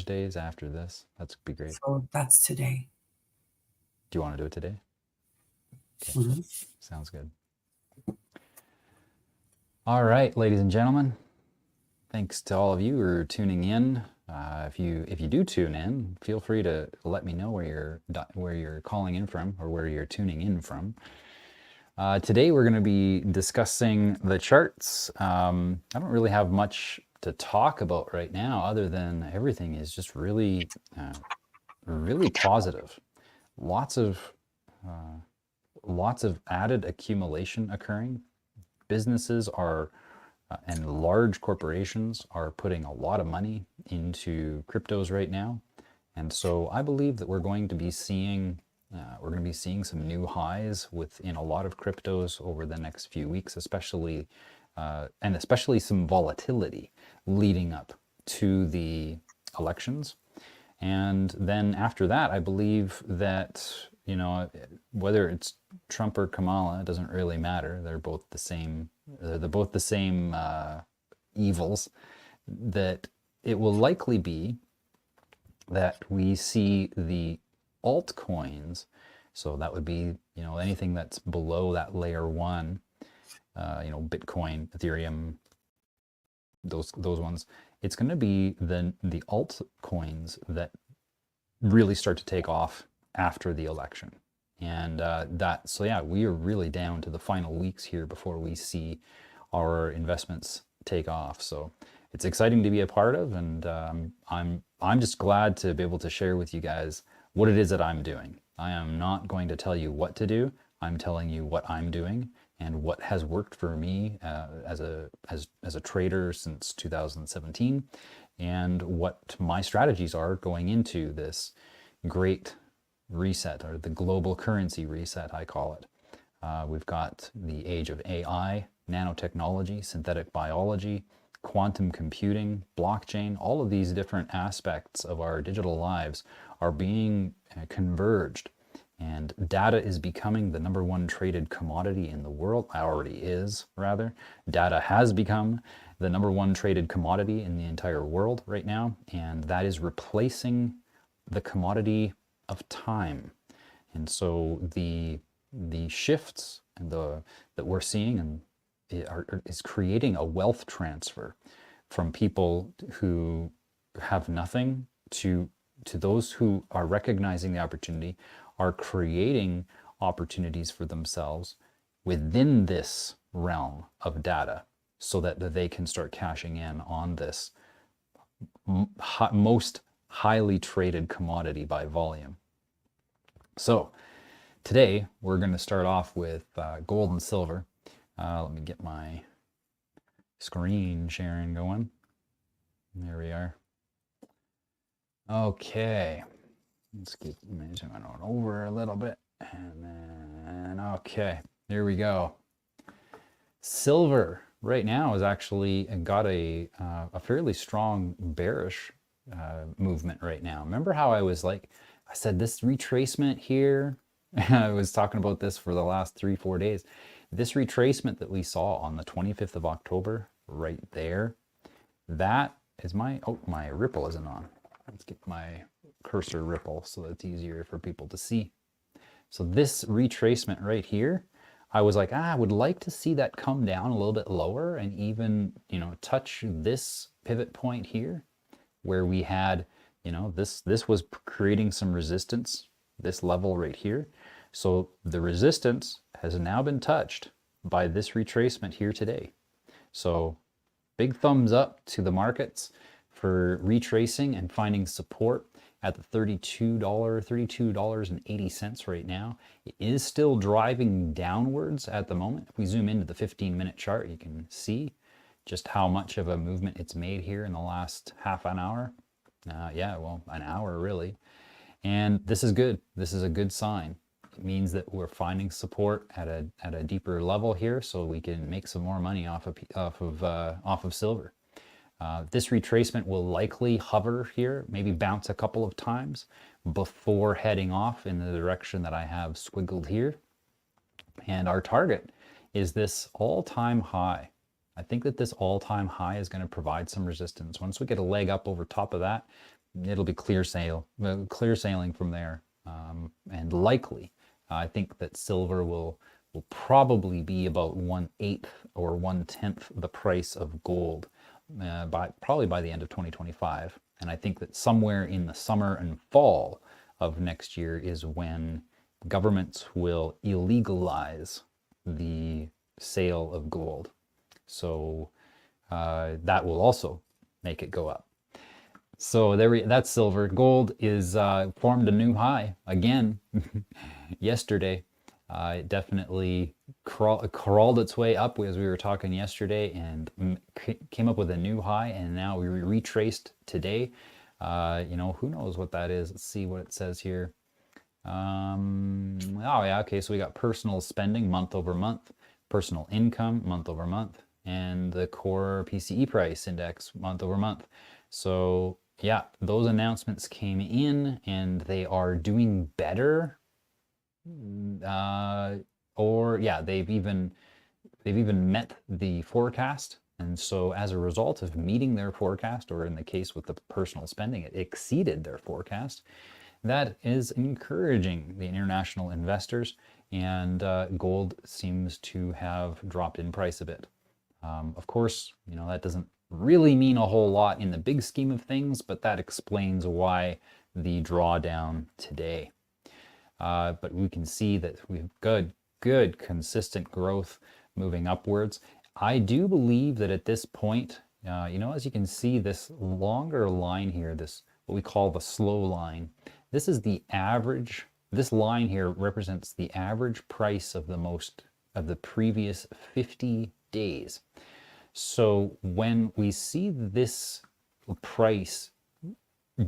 Thursdays after this. That's be great. So that's today. Do you want to do it today? Okay, Mhm. sounds good. All right, ladies and gentlemen, thanks to all of you who are tuning in. If you do tune in, feel free to let me know where you're calling in from or where you're tuning in from. Today we're going to be discussing the charts. I don't really have much to talk about right now, other than everything is just really, really positive. Lots of added accumulation occurring. Businesses are and large corporations are putting a lot of money into cryptos right now, and so I believe that we're going to be seeing some new highs within a lot of cryptos over the next few weeks, especially some volatility leading up to the elections. And then after that, I believe that, whether it's Trump or Kamala, it doesn't really matter. They're both the same. They're both the same evils. That it will likely be that we see the altcoins. So that would be, anything that's below that layer one, Bitcoin, Ethereum, those ones. It's going to be the altcoins that really start to take off after the election. And we are really down to the final weeks here before we see our investments take off. So it's exciting to be a part of, and I'm just glad to be able to share with you guys what it is that I'm doing. I am not going to tell you what to do. I'm telling you what I'm doing and what has worked for me as a trader since 2017, and what my strategies are going into this great reset, or the global currency reset, I call it. We've got the age of AI, nanotechnology, synthetic biology, quantum computing, blockchain. All of these different aspects of our digital lives are being converged, and data is becoming the number one traded commodity in the world. Already is, rather. Data has become the number one traded commodity in the entire world right now, and that is replacing the commodity of time. And so the shifts and that we're seeing and is creating a wealth transfer from people who have nothing to those who are recognizing the opportunity, are creating opportunities for themselves within this realm of data, so that they can start cashing in on this most highly traded commodity by volume. So today we're going to start off with gold and silver. Let me get my screen sharing going. There we are. Okay, let's keep zooming on over a little bit, and then okay, there we go. Silver right now has actually got a fairly strong bearish movement right now. Remember how I said this retracement here? I was talking about this for the last 3-4 days. This retracement that we saw on the 25th of October, right there, that is my ripple isn't on. Let's get my cursor ripple so that it's easier for people to see. So this retracement right here, I was like, I would like to see that come down a little bit lower and even, touch this pivot point here, where we had, this was creating some resistance, this level right here. So the resistance has now been touched by this retracement here today. So big thumbs up to the markets for retracing and finding support at the $32.80 right now. It is still driving downwards at the moment. If we zoom into the 15-minute chart, you can see just how much of a movement it's made here in the last half an hour. An hour really. And this is good. This is a good sign. It means that we're finding support at a deeper level here, so we can make some more money off of silver. This retracement will likely hover here, maybe bounce a couple of times before heading off in the direction that I have squiggled here. And our target is this all-time high. I think that this all-time high is going to provide some resistance. Once we get a leg up over top of that, it'll be clear sailing from there. And likely, I think that silver will probably be about 1/8 or 1/10 the price of gold probably by the end of 2025. And I think that somewhere in the summer and fall of next year is when governments will illegalize the sale of gold. So that will also make it go up. So that's silver. Gold is formed a new high again yesterday. It definitely crawled its way up as we were talking yesterday and came up with a new high, and now we retraced today. Who knows what that is? Let's see what it says here. Oh yeah, okay, so we got personal spending month over month, personal income month over month, and the core PCE price index month over month. So yeah, those announcements came in and they are doing better. They've even met the forecast. And so as a result of meeting their forecast, or in the case with the personal spending, it exceeded their forecast. That is encouraging the international investors, and gold seems to have dropped in price a bit. Of course, that doesn't really mean a whole lot in the big scheme of things, but that explains why the drawdown today. But we can see that we've good consistent growth moving upwards. I do believe that at this point, as you can see, this longer line here, this what we call the slow line, this is the average. This line here represents the average price of the previous 50 days. So when we see this price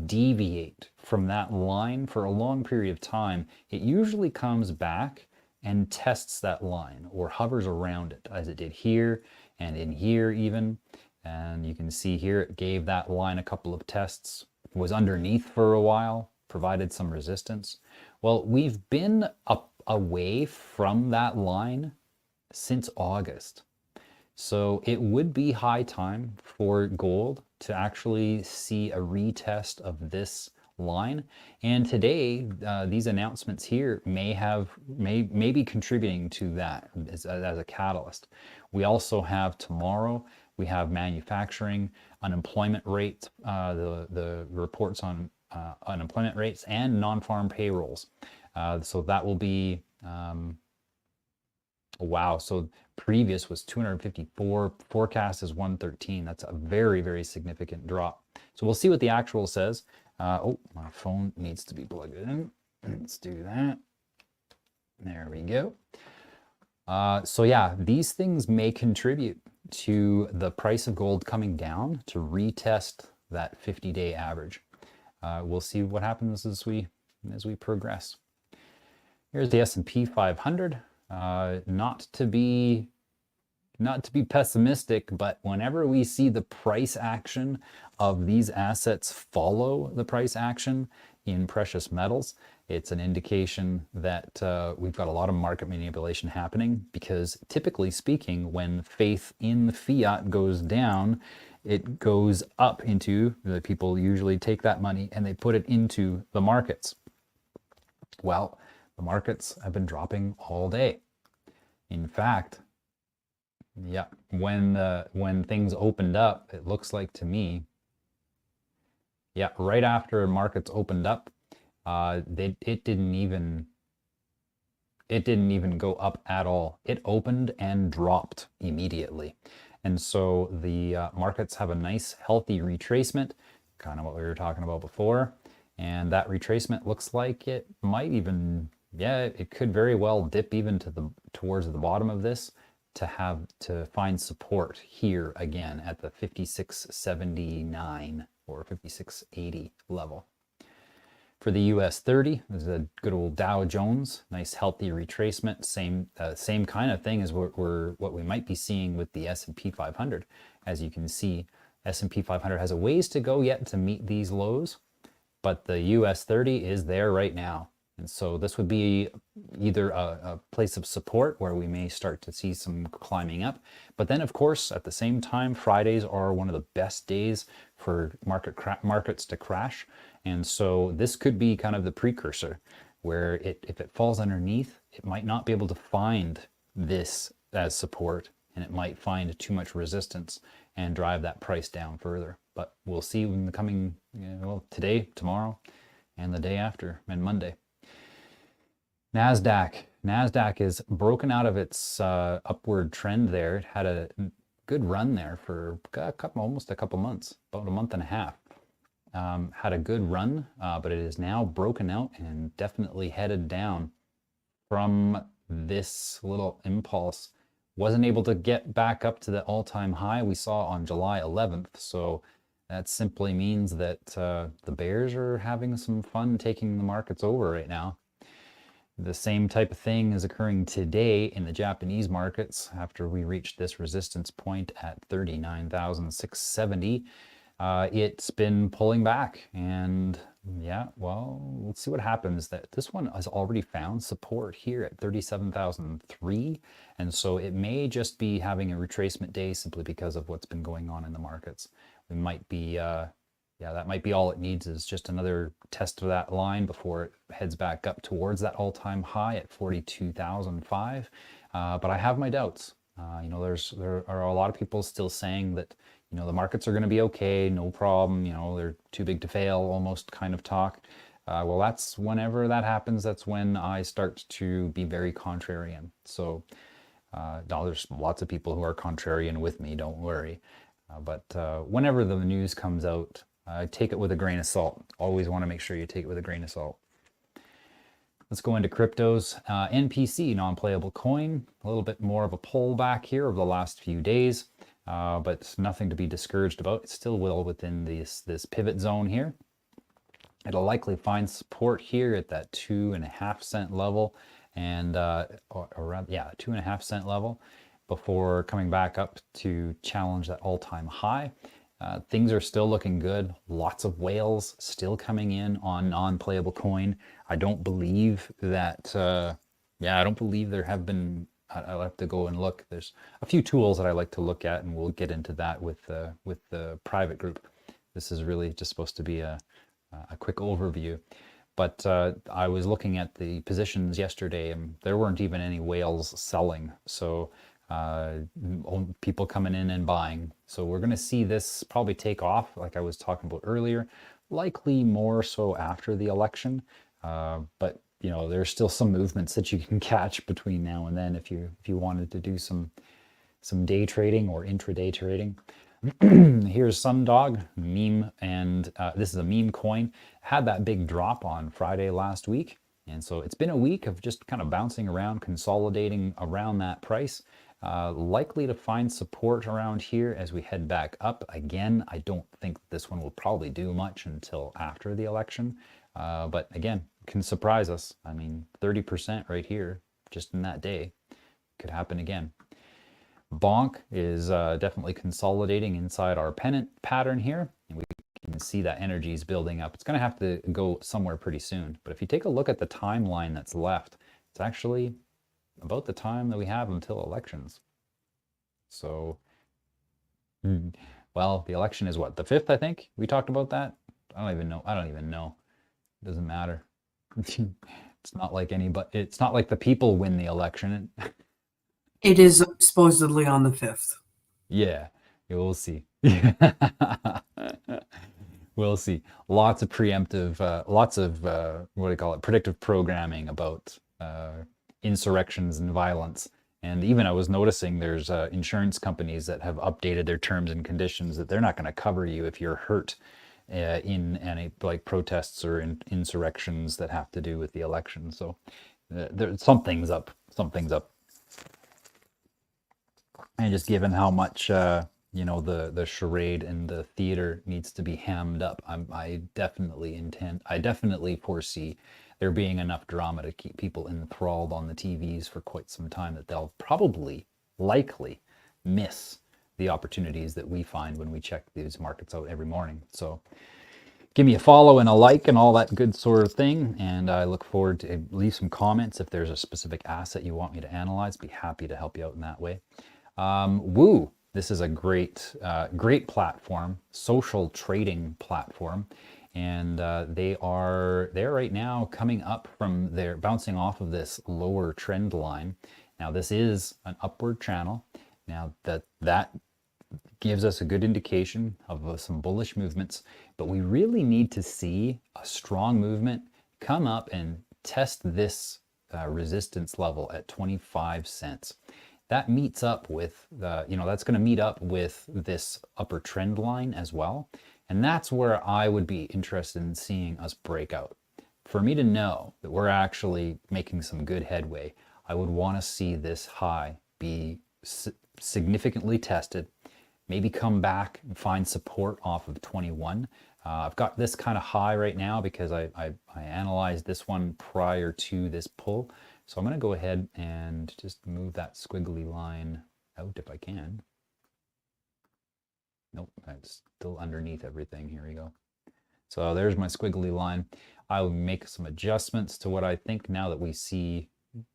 deviate from that line for a long period of time, it usually comes back and tests that line or hovers around it, as it did here and in here even. And you can see here it gave that line a couple of tests, was underneath for a while, provided some resistance. Well, we've been up away from that line since August. So it would be high time for gold to actually see a retest of this line. And today, these announcements here may be contributing to that as a catalyst. We also have tomorrow, we have manufacturing, unemployment rates, the reports on unemployment rates and non-farm payrolls. So that will be, wow, so previous was 254, forecast is 113. That's a very, very significant drop. So we'll see what the actual says. Oh, my phone needs to be plugged in. Let's do that. There we go. So yeah, these things may contribute to the price of gold coming down to retest that 50-day average. We'll see what happens as we progress. Here's the S&P 500. Not to be pessimistic, but whenever we see the price action of these assets follow the price action in precious metals, it's an indication that we've got a lot of market manipulation happening, because typically speaking, when faith in fiat goes down, it goes up into the people usually take that money and they put it into the markets. Well, the markets have been dropping all day. In fact, yeah, when things opened up, it looks like to me, yeah, right after markets opened up, it didn't even go up at all. It opened and dropped immediately. And so the markets have a nice healthy retracement, kind of what we were talking about before. And that retracement looks like it might even, yeah, it could very well dip even towards the bottom of this to find support here again at the 5679 or 5680 level. For the US 30, there's a good old Dow Jones, nice healthy retracement, same kind of thing as what we might be seeing with the S&P 500. As you can see, S&P 500 has a ways to go yet to meet these lows, but the US 30 is there right now. And so this would be either a place of support where we may start to see some climbing up. But then, of course, at the same time, Fridays are one of the best days for markets to crash. And so this could be kind of the precursor where if it falls underneath, it might not be able to find this as support, and it might find too much resistance and drive that price down further. But we'll see in the coming, well, today, tomorrow, and the day after, and Monday. NASDAQ is broken out of its upward trend there. It had a good run there for almost a couple months, about a month and a half. Had a good run, but it is now broken out and definitely headed down from this little impulse. Wasn't able to get back up to the all-time high we saw on July 11th. So that simply means that the bears are having some fun taking the markets over right now. The same type of thing is occurring today in the Japanese markets after we reached this resistance point at 39,670. It's been pulling back, and yeah, well, let's see what happens. That this one has already found support here at 37,003, and so it may just be having a retracement day simply because of what's been going on in the markets. We might be yeah, that might be all it needs, is just another test of that line before it heads back up towards that all-time high at 42,005. But I have my doubts. You know, there are a lot of people still saying that, you know, the markets are going to be okay, no problem. You know, they're too big to fail, almost kind of talk. Well, that's whenever that happens, that's when I start to be very contrarian. So now there's lots of people who are contrarian with me, don't worry. But whenever the news comes out, take it with a grain of salt. Always want to make sure you take it with a grain of salt. Let's go into cryptos. NPC, non-playable coin, a little bit more of a pullback here over the last few days, but nothing to be discouraged about. It's still well within this pivot zone here. It'll likely find support here at that 2.5 cent level, and around, yeah, 2.5 cent level before coming back up to challenge that all-time high. Things are still looking good. Lots of whales still coming in on non-playable coin. I don't believe that, yeah, I don't believe there have been, I'll have to go and look. There's a few tools that I like to look at, and we'll get into that with the private group. This is really just supposed to be a quick overview. But I was looking at the positions yesterday, and there weren't even any whales selling. So people coming in and buying. So we're going to see this probably take off, like I was talking about earlier, likely more so after the election. But you know, there's still some movements that you can catch between now and then if you wanted to do some day trading or intraday trading. Here's Sundog meme, and this is a meme coin. Had that big drop on Friday last week, and so it's been a week of just kind of bouncing around, consolidating around that price. Likely to find support around here as we head back up. Again, I don't think this one will probably do much until after the election, but again, can surprise us. I mean, 30% right here, just in that day, could happen again. Bonk is definitely consolidating inside our pennant pattern here, and we can see that energy is building up. It's going to have to go somewhere pretty soon, but if you take a look at the timeline that's left, it's actually about the time that we have until elections. So, well, the election is what, the 5th, I think? We talked about that? I don't even know. It doesn't matter. It's not like it's not like the people win the election. It is supposedly on the 5th. Yeah, we'll see. We'll see. Lots of preemptive, lots of, what do you call it, predictive programming about insurrections and violence. And even I was noticing there's insurance companies that have updated their terms and conditions that they're not going to cover you if you're hurt in any like protests or insurrections that have to do with the election. So something's up. Something's up. And just given how much you know, the charade and the theater needs to be hammed up, I definitely foresee there being enough drama to keep people enthralled on the TVs for quite some time that they'll likely miss the opportunities that we find when we check these markets out every morning. So give me a follow and a like and all that good sort of thing, and I look forward to leave some comments if there's a specific asset you want me to analyze. Be happy to help you out in that way. Woo, This is a great platform, social trading platform, and they're right now coming up from their bouncing off of this lower trend line. Now this is an upward channel. Now that gives us a good indication of some bullish movements, but we really need to see a strong movement come up and test this resistance level at 25 cents. That meets up with that's going to meet up with this upper trend line as well. And that's where I would be interested in seeing us break out. For me to know that we're actually making some good headway, I would want to see this high be significantly tested, maybe come back and find support off of 21. I've got this kind of high right now because I analyzed this one prior to this pull. So I'm going to go ahead and just move that squiggly line out if I can. Nope, it's still underneath everything. Here we go. So there's my squiggly line. I'll make some adjustments to what I think now that we see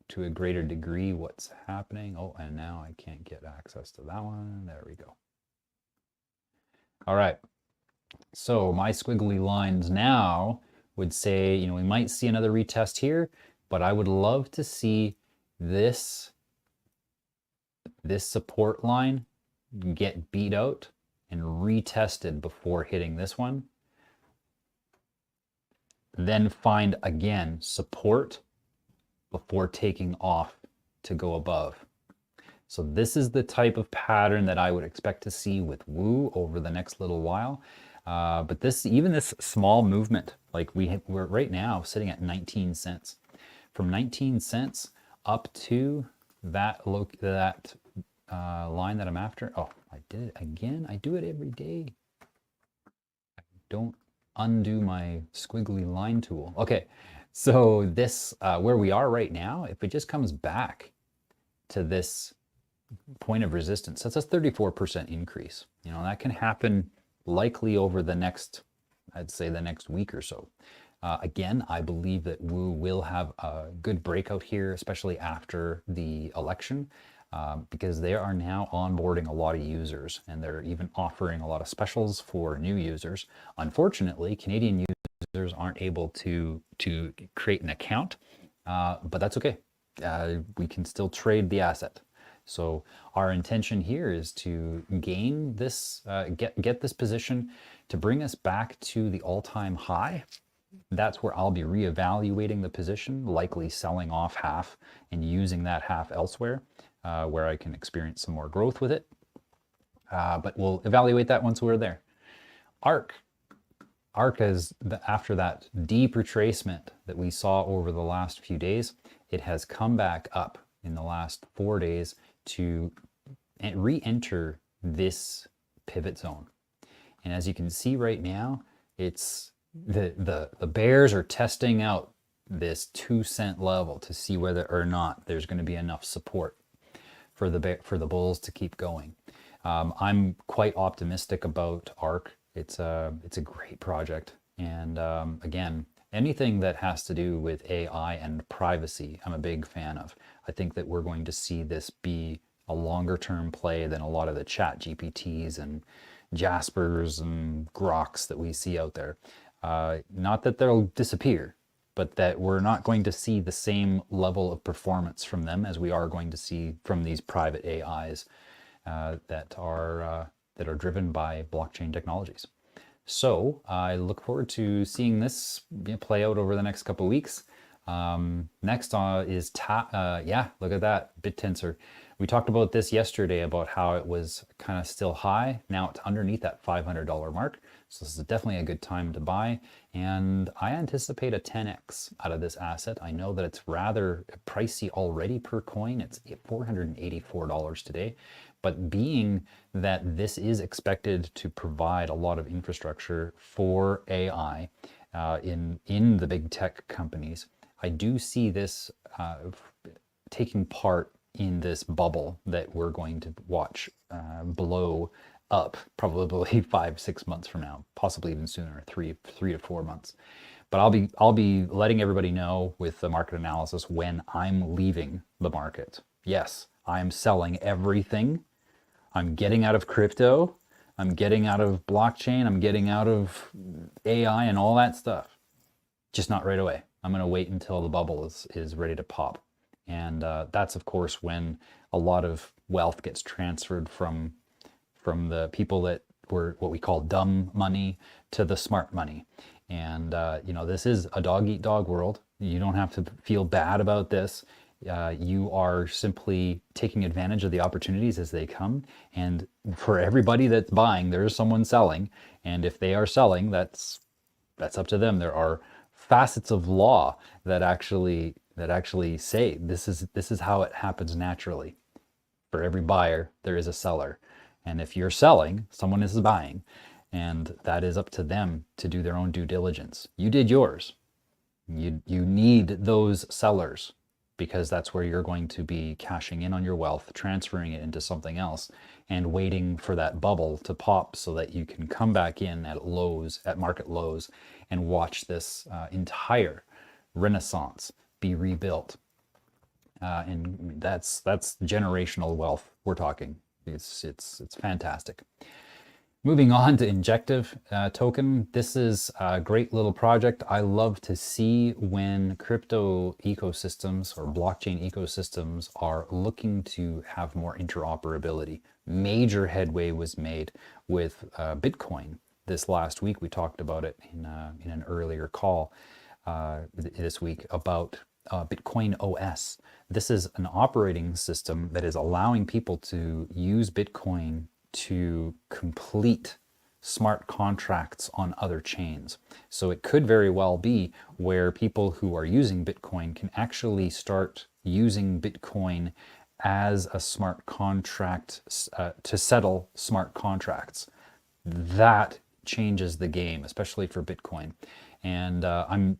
to a greater degree what's happening. Oh, and now I can't get access to that one. There we go. All right. So my squiggly lines now would say, we might see another retest here, but I would love to see this support line get beat out and retested before hitting this one. Then find again support before taking off to go above. So this is the type of pattern that I would expect to see with Woo over the next little while. But even this small movement, like we're right now sitting at 19 cents. From 19 cents up to that line that I'm after. Oh, I did it again. I do it every day. I don't undo my squiggly line tool. Okay, so this, where we are right now, if it just comes back to this point of resistance, that's a 34% increase. That can happen likely over the next, I'd say the next week or so. Again, I believe that Woo will have a good breakout here, especially after the election, because they are now onboarding a lot of users and they're even offering a lot of specials for new users. Unfortunately, Canadian users aren't able to create an account, but that's okay. We can still trade the asset. So our intention here is to gain this, get this position to bring us back to the all-time high. That's where I'll be reevaluating the position, likely selling off half and using that half elsewhere, where I can experience some more growth with it. But we'll evaluate that once we're there. ARK is, after that deep retracement that we saw over the last few days, it has come back up in the last 4 days to re-enter this pivot zone. And as you can see right now, it's the bears are testing out this 2 cent level to see whether or not there's going to be enough support for the bulls to keep going. I'm quite optimistic about ARK. It's a great project, and again, anything that has to do with AI and privacy, I'm a big fan of. I think that we're going to see this be a longer term play than a lot of the Chat GPTs and Jaspers and Groks that we see out there. Not that they'll disappear, but that we're not going to see the same level of performance from them as we are going to see from these private AIs that are driven by blockchain technologies. So I look forward to seeing this play out over the next couple of weeks. Next is yeah, look at that, BitTensor. We talked about this yesterday about how it was kind of still high. Now it's underneath that $500 mark. So this is definitely a good time to buy. And I anticipate a 10x out of this asset. I know that it's rather pricey already per coin. It's $484 today. But being that this is expected to provide a lot of infrastructure for AI in the big tech companies, I do see this taking part in this bubble that we're going to watch blow up probably 5-6 months from now, possibly even sooner, 3 to 4 months. But I'll be letting everybody know with the market analysis when I'm leaving the market. Yes, I'm selling everything I'm getting out of crypto, I'm getting out of blockchain, I'm getting out of AI and all that stuff. Just not right away. I'm going to wait until the bubble is ready to pop. And that's, of course, when a lot of wealth gets transferred from the people that were what we call dumb money to the smart money. And, this is a dog eat dog world. You don't have to feel bad about this. You are simply taking advantage of the opportunities as they come. And for everybody that's buying, there's someone selling. And if they are selling, that's up to them. There are facets of law that actually say this is how it happens naturally. For every buyer, there is a seller. And if you're selling, someone is buying. And that is up to them to do their own due diligence. You did yours. You need those sellers, because that's where you're going to be cashing in on your wealth, transferring it into something else, and waiting for that bubble to pop so that you can come back in at lows, at market lows, and watch this entire renaissance be rebuilt. And that's generational wealth we're talking. It's fantastic. Moving on to Injective token. This is a great little project. I love to see when crypto ecosystems or blockchain ecosystems are looking to have more interoperability. Major headway was made with Bitcoin this last week. We talked about it in an earlier call this week about Bitcoin OS. This is an operating system that is allowing people to use Bitcoin to complete smart contracts on other chains. So it could very well be where people who are using Bitcoin can actually start using Bitcoin as a smart contract to settle smart contracts. That changes the game, especially for Bitcoin. And I'm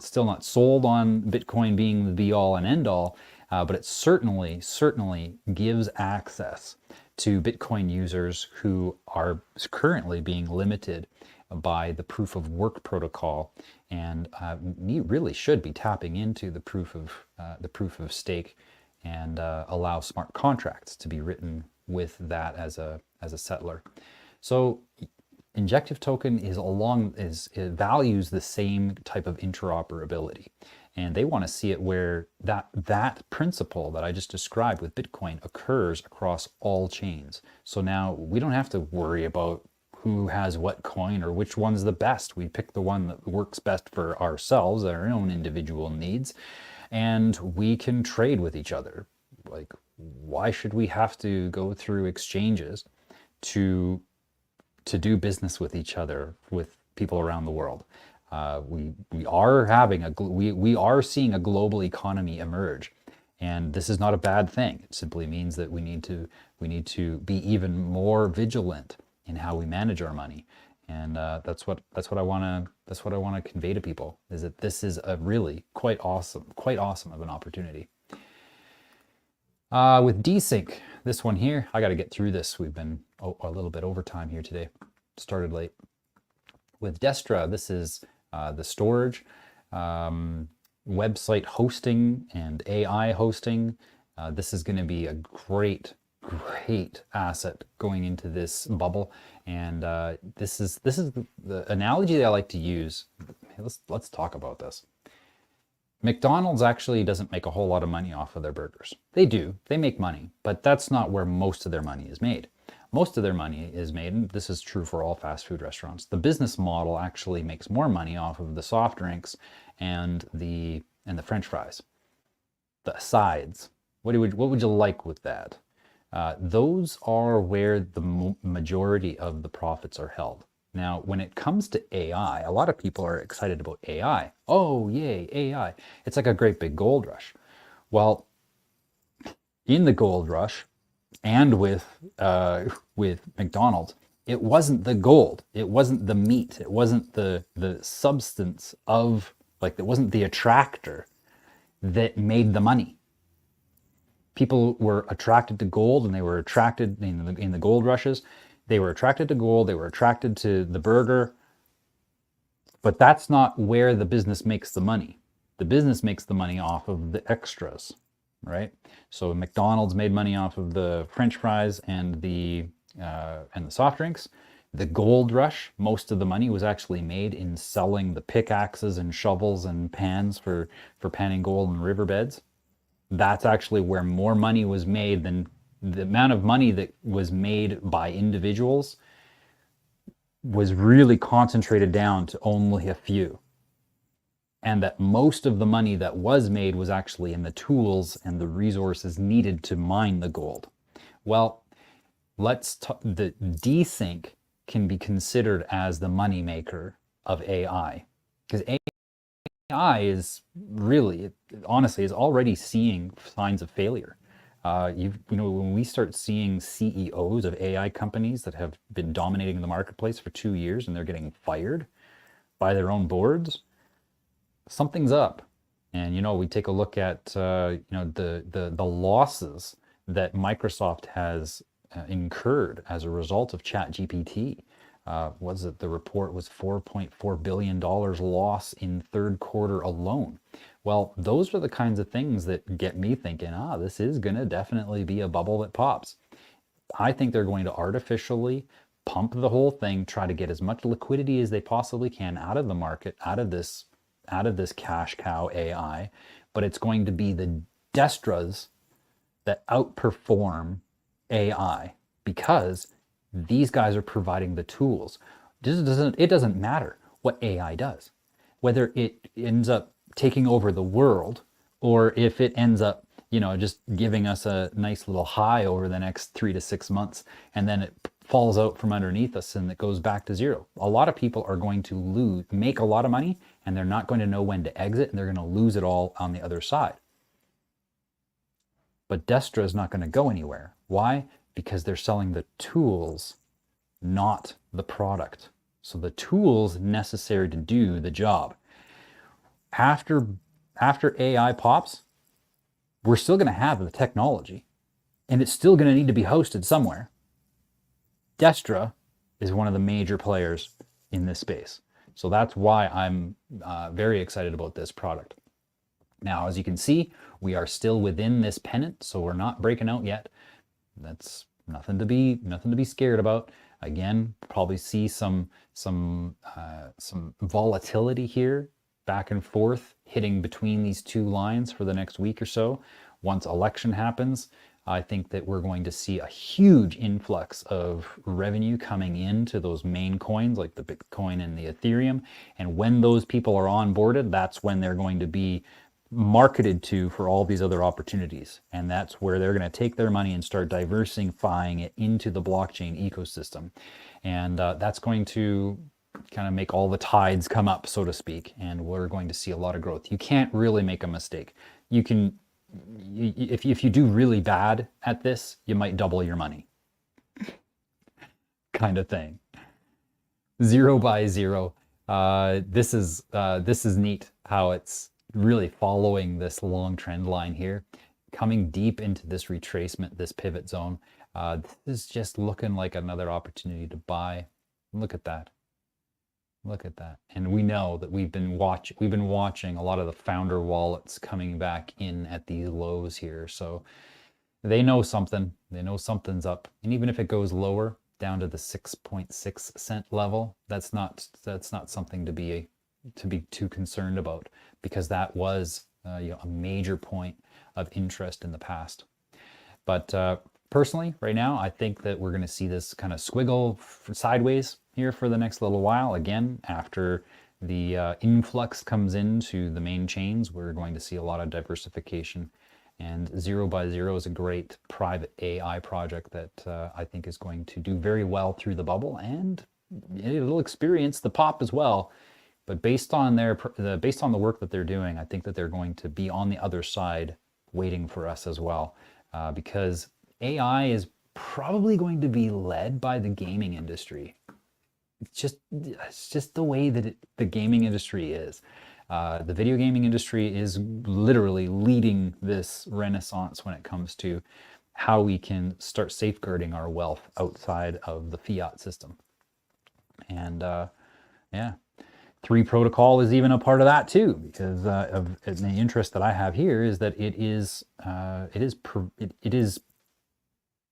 still not sold on Bitcoin being the be all and end all, but it certainly gives access to Bitcoin users who are currently being limited by the proof of work protocol, and really should be tapping into the proof of stake, and allow smart contracts to be written with that as a settler. So Injective token it values the same type of interoperability, and they want to see it where that principle that I just described with Bitcoin occurs across all chains. So now we don't have to worry about who has what coin or which one's the best. We pick the one that works best for ourselves, our own individual needs, and we can trade with each other. Like, why should we have to go through exchanges to do business with each other, with people around the world? We are seeing a global economy emerge, and this is not a bad thing. It simply means that we need to be even more vigilant in how we manage our money, and that's what I want to convey to people, is that this is a really quite awesome of an opportunity. With Desync, this one here, I got to get through this. We've been a little bit overtime here today. Started late. With Destra, this is the storage, website hosting, and AI hosting. This is going to be a great asset going into this bubble. And this is the analogy that I like to use. Let's talk about this. McDonald's actually doesn't make a whole lot of money off of their burgers. They do. They make money, but that's not where most of their money is made. Most of their money is made, and this is true for all fast food restaurants. The business model actually makes more money off of the soft drinks and the French fries, the sides. What would you like with that? Those are where the majority of the profits are held. Now, when it comes to AI, a lot of people are excited about AI. Oh, yay, AI. It's like a great big gold rush. Well, in the gold rush, and with McDonald's, it wasn't the gold, it wasn't the meat, it wasn't the substance of, like, it wasn't the attractor that made the money. People were attracted to gold, and they were attracted in the gold rushes. They were attracted to gold, they were attracted to the burger, but that's not where the business makes the money. The business makes the money off of the extras. right? So McDonald's made money off of the French fries and the soft drinks. The gold rush, most of the money was actually made in selling the pickaxes and shovels and pans for panning gold in riverbeds. That's actually where more money was made than the amount of money that was made by individuals was really concentrated down to only a few. And that most of the money that was made was actually in the tools and the resources needed to mine the gold. Well, the desync can be considered as the moneymaker of AI, because AI is really, honestly, is already seeing signs of failure. When we start seeing CEOs of AI companies that have been dominating the marketplace for 2 years and they're getting fired by their own boards, something's up. And we take a look at the losses that Microsoft has incurred as a result of ChatGPT. The report was $4.4 billion loss in third quarter alone. Well, those are the kinds of things that get me thinking, this is going to definitely be a bubble that pops. I think they're going to artificially pump the whole thing, try to get as much liquidity as they possibly can out of the market, out of this cash cow AI, but it's going to be the Destras that outperform AI because these guys are providing the tools. It doesn't matter what AI does, whether it ends up taking over the world or if it ends up, just giving us a nice little high over the next 3 to 6 months, and then it falls out from underneath us and it goes back to zero. A lot of people are going to make a lot of money, and they're not going to know when to exit, and they're going to lose it all on the other side. But Destra is not going to go anywhere. Why? Because they're selling the tools, not the product. So the tools necessary to do the job. After AI pops, we're still going to have the technology, and it's still going to need to be hosted somewhere. Destra is one of the major players in this space. So that's why I'm very excited about this product. Now, as you can see, we are still within this pennant, so we're not breaking out yet. That's nothing to be scared about. Again, probably see some volatility here, back and forth, hitting between these two lines for the next week or so. Once election happens, I think that we're going to see a huge influx of revenue coming into those main coins like the Bitcoin and the Ethereum. And when those people are onboarded, that's when they're going to be marketed to for all these other opportunities. And that's where they're going to take their money and start diversifying it into the blockchain ecosystem. And that's going to kind of make all the tides come up, so to speak. And we're going to see a lot of growth. You can't really make a mistake. If you do really bad at this, you might double your money, kind of thing. 0 by 0. This is neat how it's really following this long trend line here, coming deep into this retracement, this pivot zone. This is just looking like another opportunity to buy. Look at that. Look at that. And we know that we've been watching a lot of the founder wallets coming back in at these lows here. So they know something. They know something's up. And even if it goes lower, down to the 6.6 cent level, that's not something to be too concerned about, because that was a major point of interest in the past. But personally, right now, I think that we're going to see this kind of squiggle sideways here for the next little while. Again, after the influx comes into the main chains, we're going to see a lot of diversification. And 0 by 0 is a great private AI project that I think is going to do very well through the bubble, and it'll experience the pop as well. But based on the work that they're doing, I think that they're going to be on the other side waiting for us as well, because AI is probably going to be led by the gaming industry. It's just the way that the gaming industry is. The video gaming industry is literally leading this renaissance when it comes to how we can start safeguarding our wealth outside of the fiat system. And yeah, Three Protocol is even a part of that too, because the interest that I have here is that it is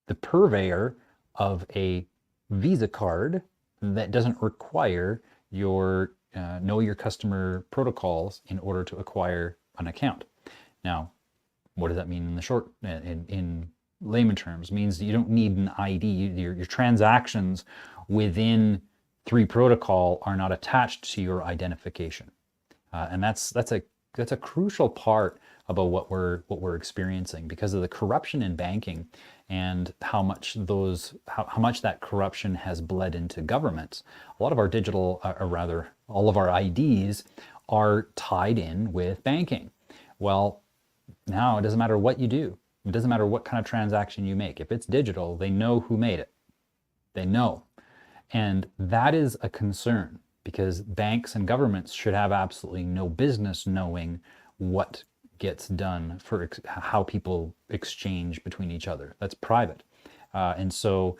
the purveyor of a Visa card that doesn't require your know your customer protocols in order to acquire an account. Now, what does that mean in the short in layman terms? It means you don't need an ID. Your transactions within Three Protocol are not attached to your identification, and that's a crucial part about what we're experiencing because of the corruption in banking and how much that corruption has bled into governments. A lot of our digital, or rather, all of our IDs are tied in with banking. Well, now it doesn't matter what you do. It doesn't matter what kind of transaction you make. If it's digital, they know who made it. They know. And that is a concern because banks and governments should have absolutely no business knowing what gets done for how people exchange between each other. That's private. And so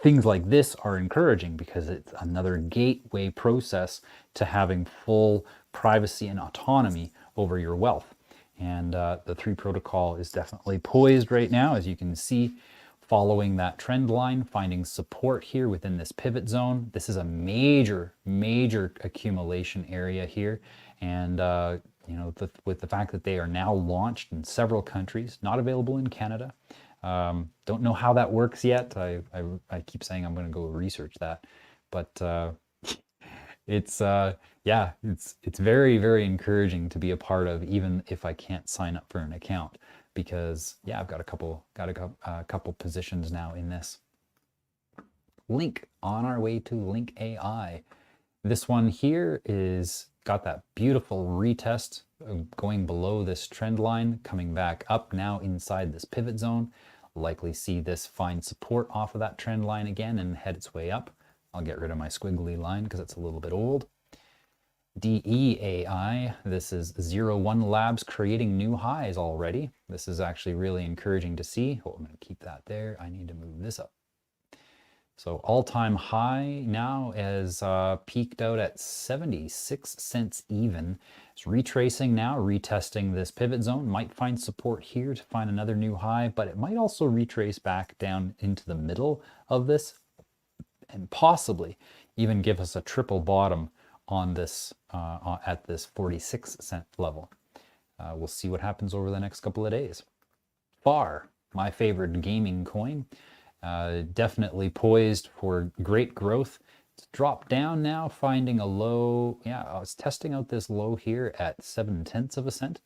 things like this are encouraging because it's another gateway process to having full privacy and autonomy over your wealth. And the Three Protocol is definitely poised right now, as you can see, following that trend line, finding support here within this pivot zone. This is a major accumulation area here. And with the fact that they are now launched in several countries, not available in Canada. Don't know how that works yet. I keep saying I'm going to go research that, but it's very, very encouraging to be a part of, even if I can't sign up for an account, because I've got a couple positions now in this. Link, on our way to Link AI. This one here is got that beautiful retest going below this trend line, coming back up now inside this pivot zone. Likely see this find support off of that trend line again and head its way up. I'll get rid of my squiggly line because it's a little bit old. DEAI, this is 01 Labs creating new highs already. This is actually really encouraging to see. Oh, I'm going to keep that there. I need to move this up. So all-time high now has peaked out at 76 cents even. It's retracing now, retesting this pivot zone. Might find support here to find another new high, but it might also retrace back down into the middle of this and possibly even give us a triple bottom on this at this 46 cent level. We'll see what happens over the next couple of days. FAR, my favorite gaming coin. Definitely poised for great growth. It's dropped down now, finding a low. I was testing out this low here at 0.7 cents,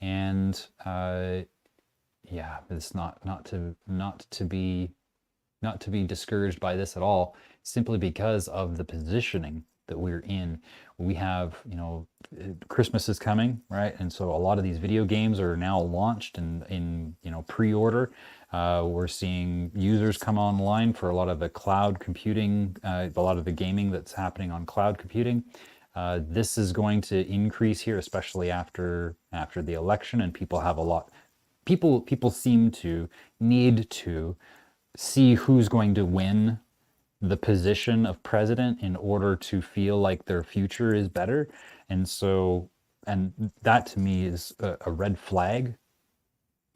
and it's not to be discouraged by this at all. Simply because of the positioning that we're in. We have, Christmas is coming, right? And so a lot of these video games are now launched in pre-order. We're seeing users come online for a lot of the cloud computing, a lot of the gaming that's happening on cloud computing. This is going to increase here, especially after the election, and people have a lot. People seem to need to see who's going to win the position of president in order to feel like their future is better. And so, and that to me is a red flag.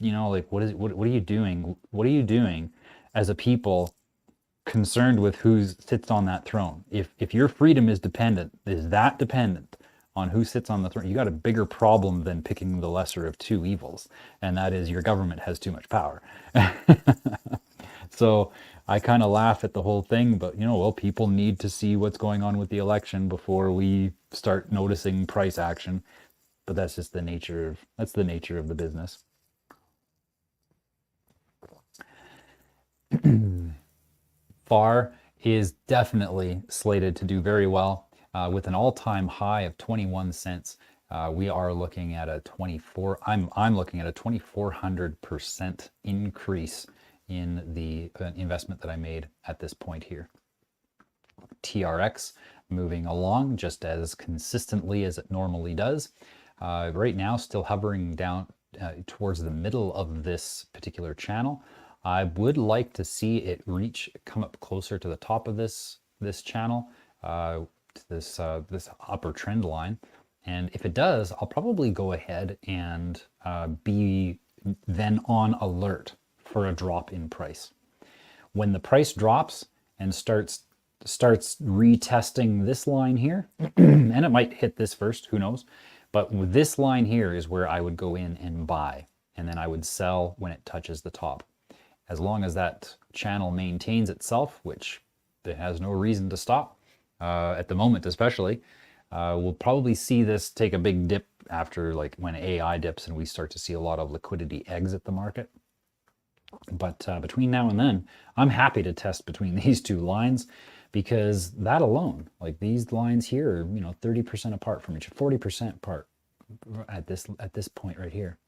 Like what are you doing? What are you doing as a people concerned with who sits on that throne? If your freedom is that dependent on who sits on the throne, you got a bigger problem than picking the lesser of two evils, and that is your government has too much power. So I kind of laugh at the whole thing, but people need to see what's going on with the election before we start noticing price action. But that's just the nature of the business. FAR is definitely slated to do very well with an all-time high of 21 cents. We are looking at a I'm looking at a 2,400% increase in the investment that I made at this point here. TRX moving along just as consistently as it normally does. Right now, still hovering down towards the middle of this particular channel. I would like to see it come up closer to the top of this channel to this upper trend line. And if it does, I'll probably go ahead and be then on alert for a drop in price. When the price drops and starts retesting this line here, and it might hit this first, who knows, but with this line here is where I would go in and buy, and then I would sell when it touches the top. As long as that channel maintains itself, which it has no reason to stop at the moment, especially, we'll probably see this take a big dip after, like, when AI dips and we start to see a lot of liquidity exit the market. But between now and then, I'm happy to test between these two lines, because that alone, like these lines here, are, 30% apart from each, 40% apart at this point right here.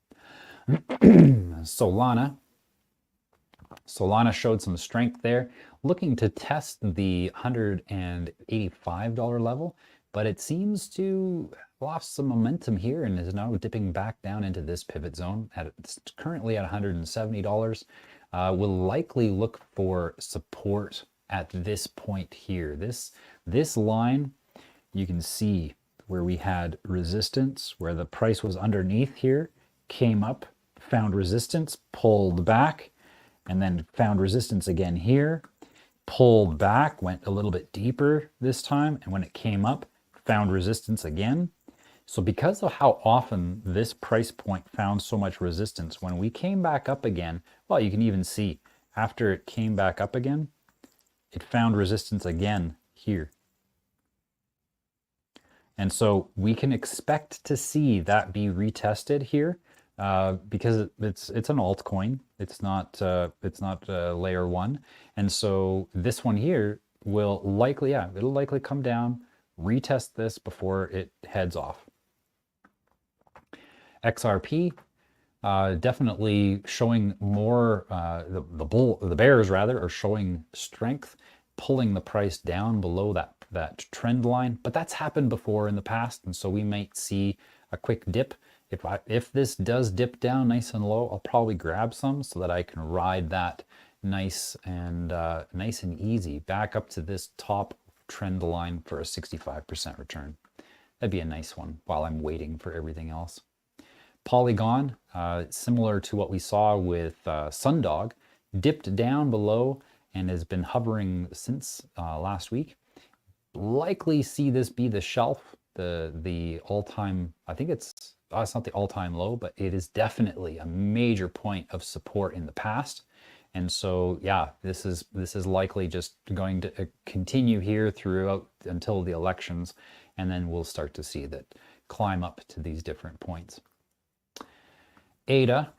Solana showed some strength there, looking to test the $185 level, but it seems to have lost some momentum here and is now dipping back down into this pivot zone. It's currently at $170. We'll likely look for support at this point here. This line, you can see where we had resistance, where the price was underneath here, came up, found resistance, pulled back, and then found resistance again here, pulled back, went a little bit deeper this time, and when it came up, found resistance again. So because of how often this price point found so much resistance, when we came back up again, well, you can even see after it came back up again, it found resistance again here. And so we can expect to see that be retested here, because it's an altcoin. It's not layer one, and so this one here will likely, it'll likely come down, retest this before it heads off. XRP definitely showing more. The bears rather are showing strength, pulling the price down below that trend line. But that's happened before in the past, and so we might see a quick dip. If this does dip down nice and low, I'll probably grab some so that I can ride that nice and easy back up to this top trend line for a 65% return. That'd be a nice one while I'm waiting for everything else. Polygon, similar to what we saw with Sundog, dipped down below and has been hovering since last week. Likely see this be the shelf, the all-time, I think it's not the all-time low, but it is definitely a major point of support in the past. And so, yeah, this is likely just going to continue here throughout until the elections, and then we'll start to see that climb up to these different points. ADA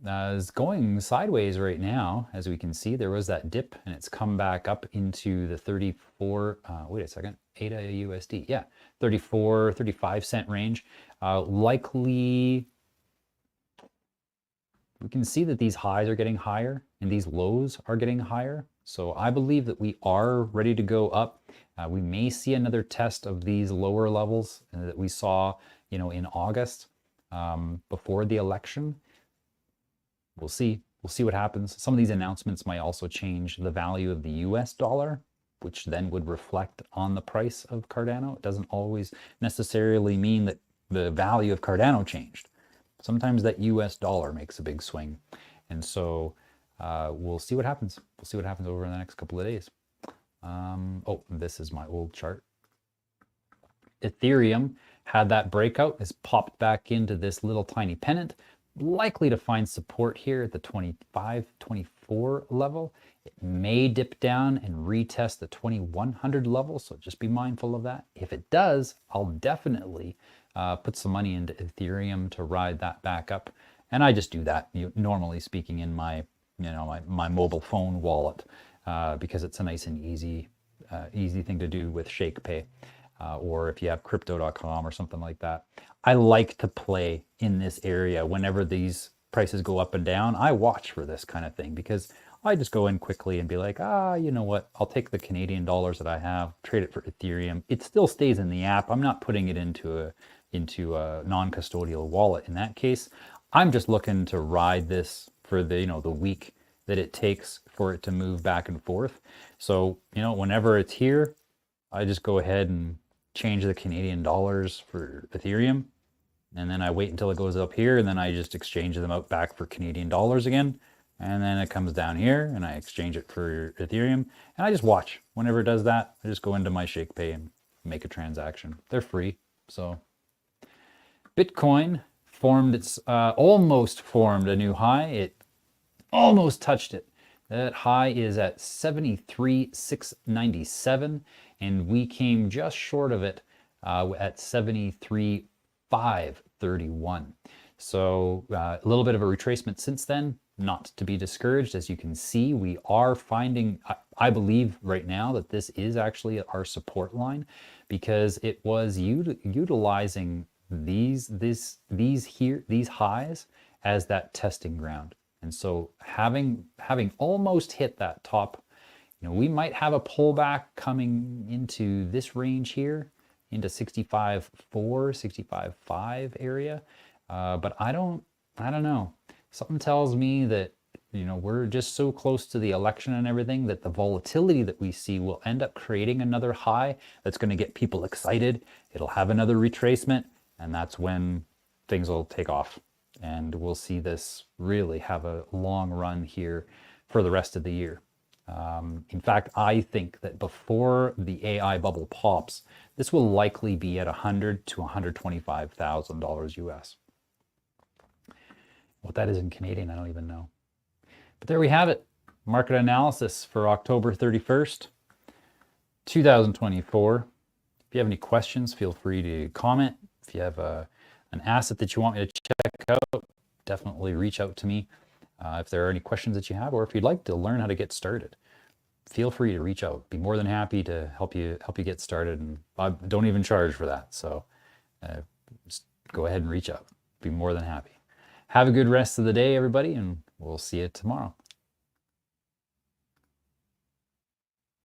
is going sideways right now. As we can see, there was that dip and it's come back up into the 34, wait a second, ADA USD, yeah, 34, 35 cent range. Likely, we can see that these highs are getting higher and these lows are getting higher. So I believe that we are ready to go up. We may see another test of these lower levels that we saw, in August before the election. We'll see. We'll see what happens. Some of these announcements might also change the value of the US dollar, which then would reflect on the price of Cardano. It doesn't always necessarily mean that the value of Cardano changed. Sometimes that US dollar makes a big swing. And so we'll see what happens. We'll see what happens over the next couple of days. Oh, this is my old chart. Ethereum had that breakout, has popped back into this little tiny pennant, likely to find support here at the 25, 24 level. It may dip down and retest the 2100 level, so just be mindful of that. If it does, I'll definitely put some money into Ethereum to ride that back up. And I just do that, normally speaking, in my my mobile phone wallet, because it's a nice and easy thing to do with ShakePay. Or if you have crypto.com or something like that. I like to play in this area whenever these prices go up and down. I watch for this kind of thing because I just go in quickly and be like, you know what? I'll take the Canadian dollars that I have, trade it for Ethereum. It still stays in the app. I'm not putting it into a non-custodial wallet in that case. I'm just looking to ride this for the week that it takes for it to move back and forth. So, whenever it's here, I just go ahead and change the Canadian dollars for Ethereum. And then I wait until it goes up here, and then I just exchange them out back for Canadian dollars again. And then it comes down here and I exchange it for Ethereum. And I just watch. Whenever it does that, I just go into my ShakePay and make a transaction. They're free. So Bitcoin almost formed a new high. It almost touched it. That high is at 73,697, and we came just short of it at 73,531. So a little bit of a retracement since then, not to be discouraged. As you can see, we are finding, I believe right now that this is actually our support line, because it was utilizing these highs as that testing ground. And so having almost hit that top, we might have a pullback coming into this range here, into 65.4, 65.5 area. But I don't know. Something tells me that, we're just so close to the election and everything that the volatility that we see will end up creating another high that's going to get people excited. It'll have another retracement, and that's when things will take off. And we'll see this really have a long run here for the rest of the year. In fact, I think that before the AI bubble pops, this will likely be at $100,000 to $125,000 US. What that is in Canadian, I don't even know. But there we have it. Market analysis for October 31st, 2024. If you have any questions, feel free to comment. If you have an asset that you want me to check out, definitely reach out to me. If there are any questions that you have, or if you'd like to learn how to get started, feel free to reach out. Be more than happy to help you get started, and I don't even charge for that. So just go ahead and reach out. Be more than happy. Have a good rest of the day, everybody, and we'll see you tomorrow.